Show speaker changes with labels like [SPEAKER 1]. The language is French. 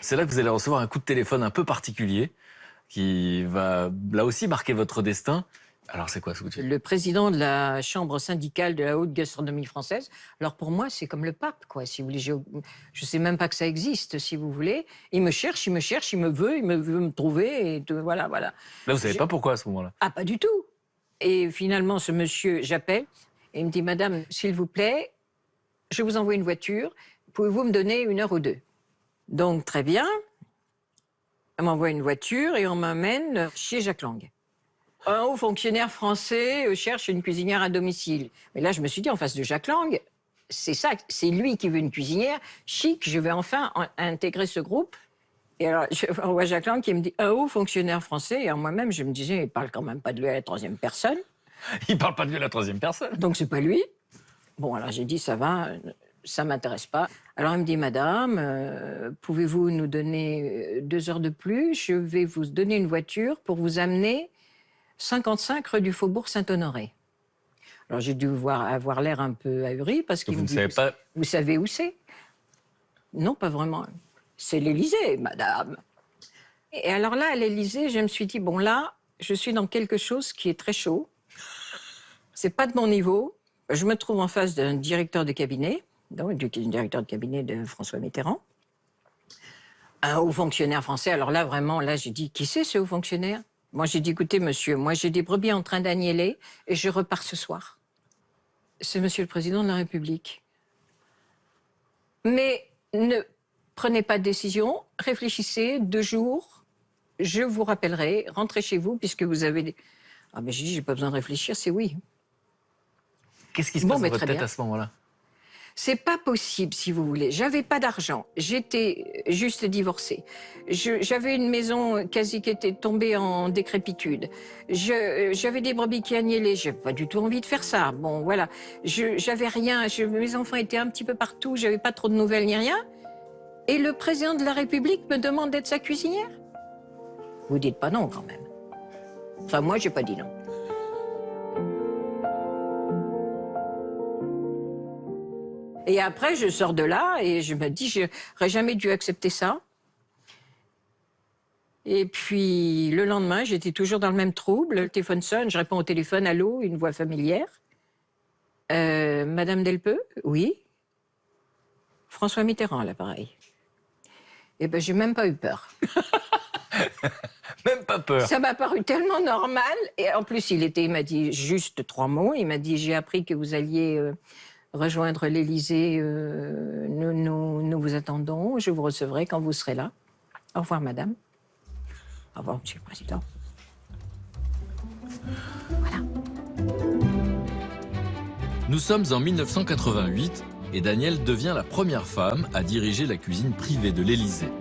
[SPEAKER 1] C'est là que vous allez recevoir un coup de téléphone un peu particulier qui va, là aussi, marquer votre destin. Alors, c'est quoi ce coup de fil?
[SPEAKER 2] Le président de la chambre syndicale de la haute gastronomie française. Alors pour moi, c'est comme le pape, quoi, si vous voulez. Je sais même pas que ça existe, si vous voulez. Il me cherche, il me cherche, il veut me trouver, et voilà, voilà.
[SPEAKER 1] Là, vous savez pas pourquoi à ce moment-là?
[SPEAKER 2] Ah, pas du tout. Et finalement, ce monsieur, j'appelle, et il me dit, Madame, s'il vous plaît, je vous envoie une voiture, pouvez-vous me donner 1 heure ou 2? Donc, très bien. Elle m'envoie une voiture et on m'amène chez Jack Lang. Un haut fonctionnaire français cherche une cuisinière à domicile. Mais là, je me suis dit, en face de Jack Lang, c'est ça, c'est lui qui veut une cuisinière chic, je vais enfin intégrer ce groupe. Et alors, je vois Jack Lang qui me dit, un haut fonctionnaire français. Et en moi-même, je me disais, il parle quand même pas de lui à la troisième personne.
[SPEAKER 1] Il parle pas de lui à la troisième personne.
[SPEAKER 2] Donc, c'est pas lui. Bon, alors j'ai dit, ça va, ça m'intéresse pas. Alors, il me dit, Madame, pouvez-vous nous donner 2 heures de plus? Je vais vous donner une voiture pour vous amener 55 rue du Faubourg Saint-Honoré. Alors, j'ai dû avoir l'air un peu ahuri parce qu'il me dit, vous savez où c'est? Non, pas vraiment. C'est l'Élysée, madame. Et alors là, à l'Élysée, je me suis dit, bon là, je suis dans quelque chose qui est très chaud. C'est pas de mon niveau. Je me trouve en face d'un directeur de cabinet, donc du directeur de cabinet de François Mitterrand. Un haut fonctionnaire français. Alors là, vraiment, là, j'ai dit, qui c'est ce haut fonctionnaire? Moi, j'ai dit, écoutez, monsieur, moi, j'ai des brebis en train d'agneller et je repars ce soir. C'est monsieur le président de la République. Mais ne prenez pas de décision, réfléchissez 2 jours, je vous rappellerai, rentrez chez vous puisque vous avez des... Ah ben j'ai dit, j'ai pas besoin de réfléchir, c'est oui.
[SPEAKER 1] Qu'est-ce qui se passe dans votre tête à ce moment-là?
[SPEAKER 2] C'est pas possible, si vous voulez. J'avais pas d'argent. J'étais juste divorcée. J'avais une maison quasi qui était tombée en décrépitude. J'avais des brebis qui agnellaient. J'avais pas du tout envie de faire ça. Bon, voilà. J'avais rien. Mes enfants étaient un petit peu partout. J'avais pas trop de nouvelles ni rien. Et le président de la République me demande d'être sa cuisinière. Vous dites pas non, quand même. Enfin, moi, j'ai pas dit non. Et après, je sors de là et je me dis, je n'aurais jamais dû accepter ça. Et puis, le lendemain, j'étais toujours dans le même trouble. Le téléphone sonne, je réponds au téléphone, allô, une voix familière. Madame Delpeux? Oui. François Mitterrand, à l'appareil. Eh ben, j'ai même pas eu peur.
[SPEAKER 1] Même pas peur.
[SPEAKER 2] Ça m'a paru tellement normal. Et en plus, il m'a dit juste 3 mots. Il m'a dit, j'ai appris que vous alliez... rejoindre l'Élysée, nous vous attendons, je vous recevrai quand vous serez là. Au revoir, madame. Au revoir, monsieur le président. Voilà.
[SPEAKER 1] Nous sommes en 1988 et Danielle devient la première femme à diriger la cuisine privée de l'Élysée.